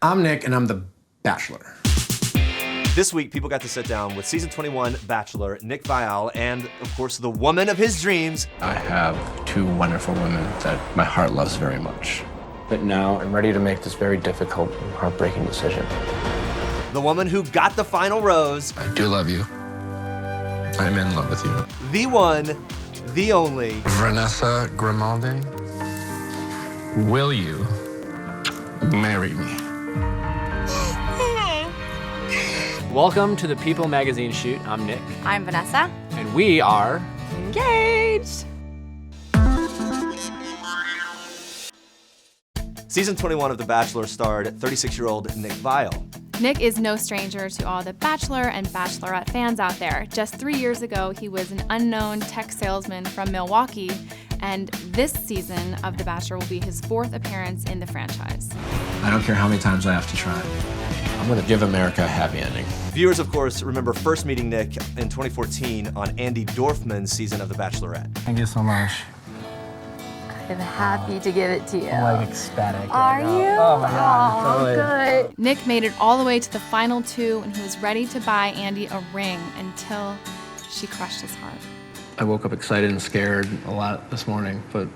I'm Nick, and I'm the Bachelor. This week, people got to sit down with season 21 Bachelor, Nick Viall, and of course, the woman of his dreams. I have two wonderful women that my heart loves very much. But now I'm ready to make this very difficult and heartbreaking decision. The woman who got the final rose. I do love you. I'm in love with you. The one, the only. Vanessa Grimaldi, will you marry me? Welcome to the People Magazine shoot. I'm Nick. I'm Vanessa. And we are engaged. Season 21 of The Bachelor starred 36-year-old Nick Viall. Nick is no stranger to all the Bachelor and Bachelorette fans out there. Just 3 years ago, he was an unknown tech salesman from Milwaukee, and this season of The Bachelor will be his 4th appearance in the franchise. I don't care how many times I have to try. I'm gonna give America a happy ending. Viewers, of course, remember first meeting Nick in 2014 on Andy Dorfman's season of The Bachelorette. Thank you so much. I'm happy to give it to you. I'm like ecstatic. Are right now. you? Oh my God, Oh, totally. Good. Nick made it all the way to the final 2, and he was ready to buy Andy a ring until she crushed his heart. I woke up excited and scared a lot this morning, but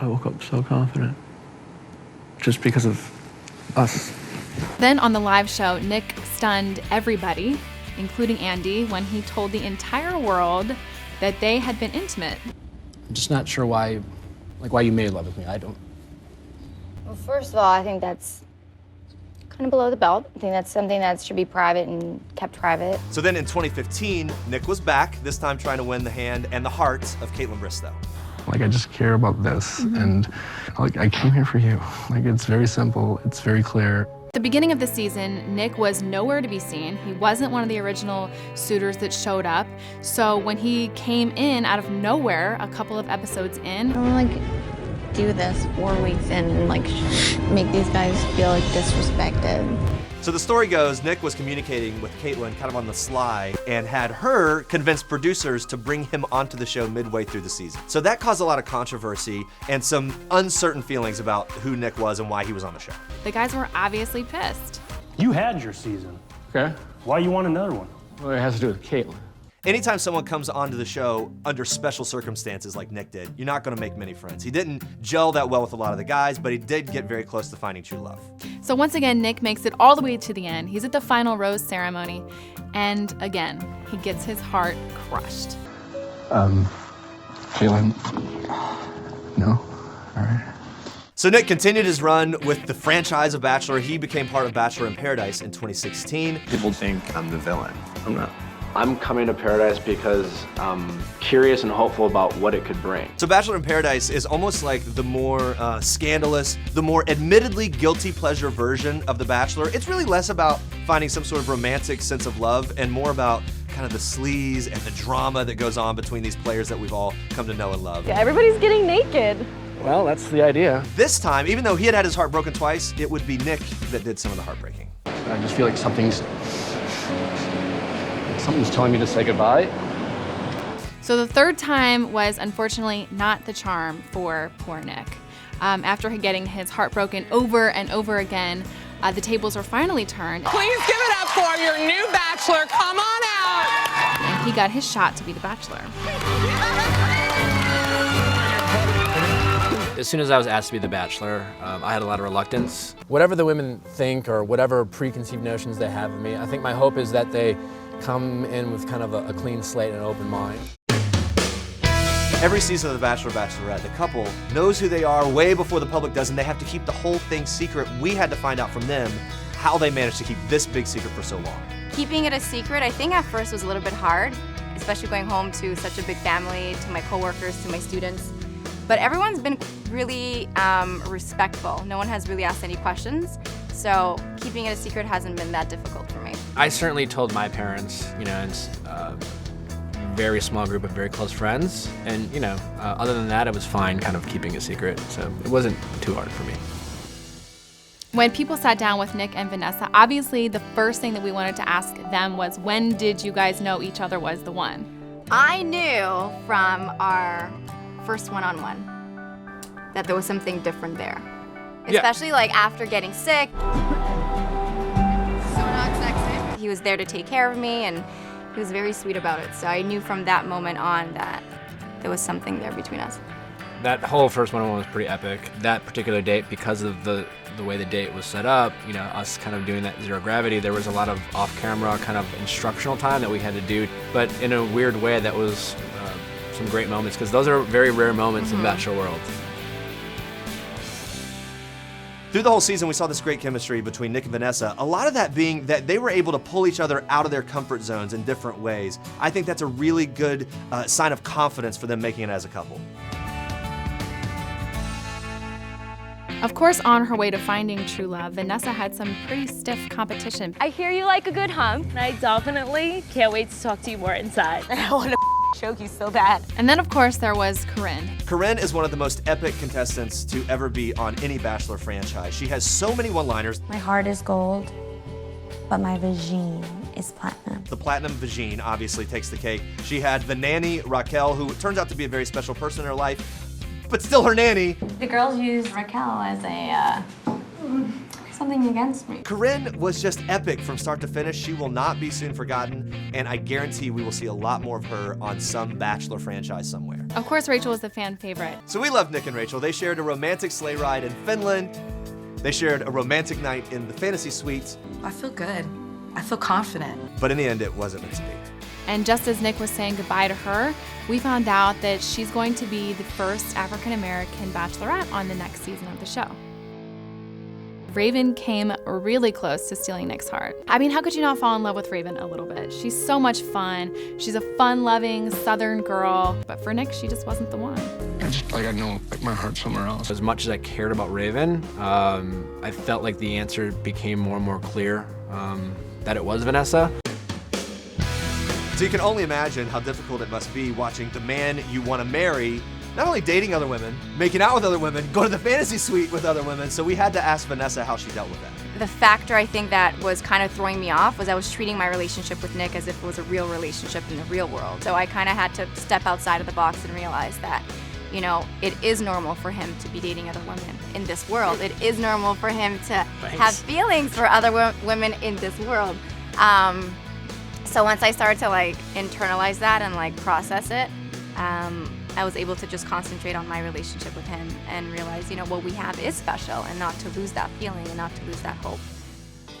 I woke up so confident. Just because of us. Then on the live show, Nick stunned everybody, including Andy, when he told the entire world that they had been intimate. I'm just not sure why you made love with me. I don't. Well, first of all, I think that's kind of below the belt. I think that's something that should be private and kept private. So then in 2015, Nick was back, this time trying to win the hand and the heart of Caitlin Bristow. Like, I just care about this, and like, I came here for you. Like, it's very simple, it's very clear. At the beginning of the season, Nick was nowhere to be seen. He wasn't one of the original suitors that showed up. So when he came in out of nowhere, a couple of episodes in, I don't like do this 4 weeks in and like make these guys feel like disrespected. So the story goes, Nick was communicating with Caitlin kind of on the sly and had her convince producers to bring him onto the show midway through the season. So that caused a lot of controversy and some uncertain feelings about who Nick was and why he was on the show. the guys were obviously pissed. You had your season. Okay? Why you want another one? Well, it has to do with Caitlin. Anytime someone comes onto the show under special circumstances like Nick did, you're not gonna make many friends. He didn't gel that well with a lot of the guys, but he did get very close to finding true love. So once again, Nick makes it all the way to the end. He's at the final rose ceremony, and again, he gets his heart crushed. Caitlin, no? All right. So Nick continued his run with the franchise of Bachelor. He became part of Bachelor in Paradise in 2016. People think I'm the villain. I'm not. I'm coming to Paradise because I'm curious and hopeful about what it could bring. So Bachelor in Paradise is almost like the more scandalous, the more admittedly guilty pleasure version of The Bachelor. It's really less about finding some sort of romantic sense of love and more about kind of the sleaze and the drama that goes on between these players that we've all come to know and love. Yeah, everybody's getting naked. Well, that's the idea. This time, even though he had had his heart broken twice, it would be Nick that did some of the heartbreaking. I just feel like something's telling me to say goodbye. So the third time was unfortunately not the charm for poor Nick. After getting his heart broken over and over again, the tables were finally turned. Please give it up for your new Bachelor. Come on out. And he got his shot to be the Bachelor. As soon as I was asked to be the Bachelor, I had a lot of reluctance. Whatever the women think or whatever preconceived notions they have of me, I think my hope is that they come in with kind of a clean slate and an open mind. Every season of The Bachelor, Bachelorette, the couple knows who they are way before the public does, and they have to keep the whole thing secret. We had to find out from them how they managed to keep this big secret for so long. Keeping it a secret, I think at first was a little bit hard, especially going home to such a big family, to my coworkers, to my students. But everyone's been really respectful. No one has really asked any questions. So keeping it a secret hasn't been that difficult for me. I certainly told my parents, it's a very small group of very close friends. And, other than that, it was fine kind of keeping a secret. So it wasn't too hard for me. When people sat down with Nick and Vanessa, obviously the first thing that we wanted to ask them was, when did you guys know each other was the one? I knew from our first one-on-one that there was something different there. especially like after getting sick. So not sexy. He was there to take care of me, and he was very sweet about it. So I knew from that moment on that there was something there between us. That whole first one-on-one was pretty epic. That particular date, because of the way the date was set up, you know, us kind of doing that zero gravity, there was a lot of off-camera kind of instructional time that we had to do, but in a weird way that was some great moments, because those are very rare moments in Bachelor world. Through the whole season, we saw this great chemistry between Nick and Vanessa. A lot of that being that they were able to pull each other out of their comfort zones in different ways. I think that's a really good sign of confidence for them making it as a couple. Of course, on her way to finding true love, Vanessa had some pretty stiff competition. I hear you like a good hump, and I definitely can't wait to talk to you more inside. I want to choke you so bad. And then, of course, there was Corinne. Corinne is one of the most epic contestants to ever be on any Bachelor franchise. She has so many one-liners. My heart is gold, but my vagine is platinum. The platinum vagine obviously takes the cake. She had the nanny, Raquel, who turns out to be a very special person in her life, but still her nanny. The girls use Raquel as a, something against me. Corinne was just epic from start to finish. She will not be soon forgotten, and I guarantee we will see a lot more of her on some Bachelor franchise somewhere. Of course, Rachel was the fan favorite. So we love Nick and Rachel. They shared a romantic sleigh ride in Finland. They shared a romantic night in the fantasy suites. I feel good. I feel confident. But in the end, it wasn't meant to be. And just as Nick was saying goodbye to her, we found out that she's going to be the first African-American bachelorette on the next season of the show. Raven came really close to stealing Nick's heart. I mean, how could you not fall in love with Raven a little bit? She's so much fun. She's a fun-loving Southern girl. But for Nick, she just wasn't the one. I know my heart's somewhere else. As much as I cared about Raven, I felt like the answer became more and more clear that it was Vanessa. So you can only imagine how difficult it must be watching the man you want to marry not only dating other women, making out with other women, go to the fantasy suite with other women. So we had to ask Vanessa how she dealt with that. The factor I think that was kind of throwing me off was I was treating my relationship with Nick as if it was a real relationship in the real world. So I kind of had to step outside of the box and realize that, you know, it is normal for him to be dating other women in this world. It is normal for him to have feelings for other women in this world. So once I started to like internalize that and like process it, I was able to just concentrate on my relationship with him and realize, you know, what we have is special, and not to lose that feeling and not to lose that hope.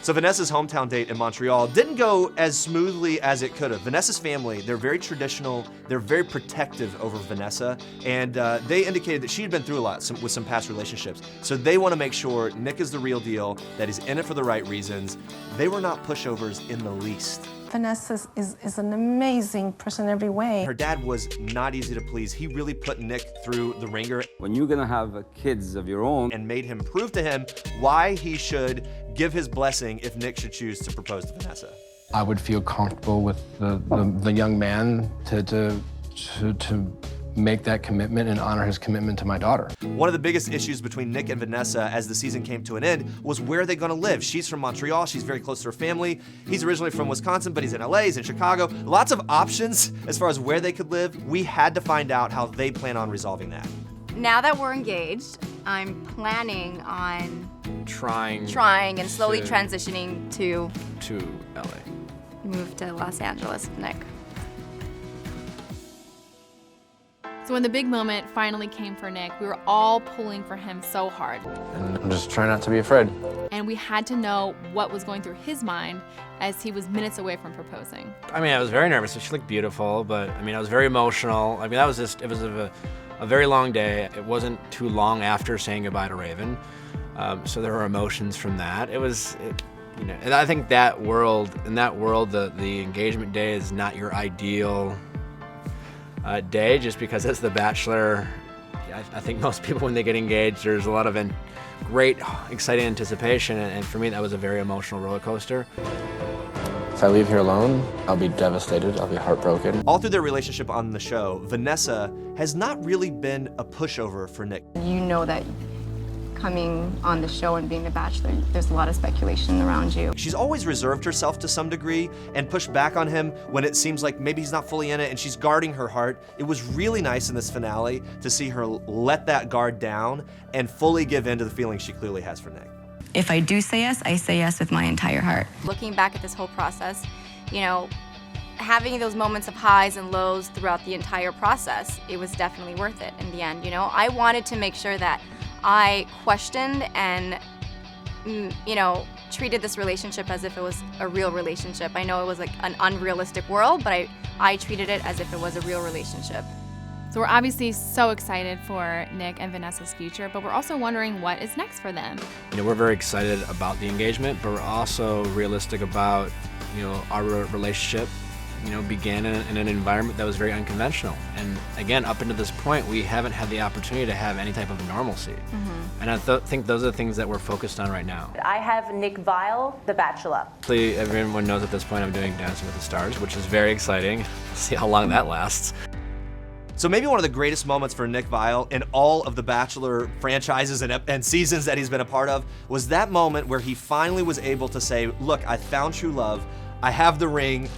So Vanessa's hometown date in Montreal didn't go as smoothly as it could have. Vanessa's family, they're very traditional, they're very protective over Vanessa, and they indicated that she had been through a lot with some past relationships. So they want to make sure Nick is the real deal, that he's in it for the right reasons. They were not pushovers in the least. Vanessa is an amazing person every way. Her dad was not easy to please. He really put Nick through the ringer. When you're gonna have kids of your own. And made him prove to him why he should give his blessing if Nick should choose to propose to Vanessa. I would feel comfortable with the young man to make that commitment and honor his commitment to my daughter. One of the biggest issues between Nick and Vanessa as the season came to an end was where are they gonna live? She's from Montreal, she's very close to her family. He's originally from Wisconsin, but he's in LA, he's in Chicago. Lots of options as far as where they could live. We had to find out how they plan on resolving that. Now that we're engaged, I'm planning on Trying and slowly transitioning to LA. Move to Los Angeles with Nick. So when the big moment finally came for Nick, we were all pulling for him so hard. And I'm just trying not to be afraid. And we had to know what was going through his mind as he was minutes away from proposing. I mean, I was very nervous. She looked beautiful, but I mean, I was very emotional. I mean, that was just, it was a very long day. It wasn't too long after saying goodbye to Raven. So there were emotions from that. You know, and I think in that world, the engagement day is not your ideal day, just because as the Bachelor, I think most people when they get engaged, there's a lot of great, exciting anticipation, and for me that was a very emotional roller coaster. If I leave here alone, I'll be devastated, I'll be heartbroken. All through their relationship on the show, Vanessa has not really been a pushover for Nick. You know that coming on the show and being the Bachelor, there's a lot of speculation around you. She's always reserved herself to some degree and pushed back on him when it seems like maybe he's not fully in it, and she's guarding her heart. It was really nice in this finale to see her let that guard down and fully give in to the feelings she clearly has for Nick. If I do say yes, I say yes with my entire heart. Looking back at this whole process, you know, having those moments of highs and lows throughout the entire process, it was definitely worth it in the end, you know? I wanted to make sure that I questioned and, you know, treated this relationship as if it was a real relationship. I know it was like an unrealistic world, but I treated it as if it was a real relationship. So we're obviously so excited for Nick and Vanessa's future, but we're also wondering what is next for them. You know, we're very excited about the engagement, but we're also realistic about, you know, our relationship, you know, began in an environment that was very unconventional. And again, up until this point, we haven't had the opportunity to have any type of normalcy. And I think those are the things that we're focused on right now. I have Nick Viall, The Bachelor. Everyone knows at this point I'm doing Dancing with the Stars, which is very exciting. We'll see how long that lasts. So maybe one of the greatest moments for Nick Viall in all of the Bachelor franchises and seasons that he's been a part of was that moment where he finally was able to say, look, I found true love, I have the ring,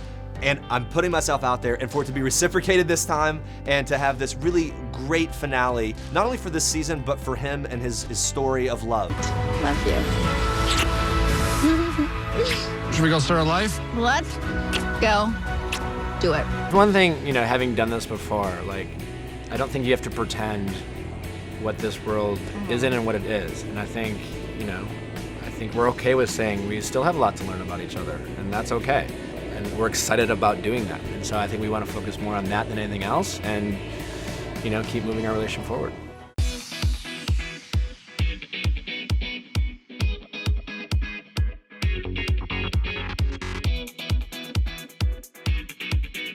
and I'm putting myself out there, and for it to be reciprocated this time and to have this really great finale, not only for this season, but for him and his story of love. Love you. Should we go start a life? Let's go. Do it. One thing, you know, having done this before, like, I don't think you have to pretend what this world isn't and what it is. And I think, you know, I think we're okay with saying we still have a lot to learn about each other, and that's okay. And we're excited about doing that. And so I think we want to focus more on that than anything else and, you know, keep moving our relation forward.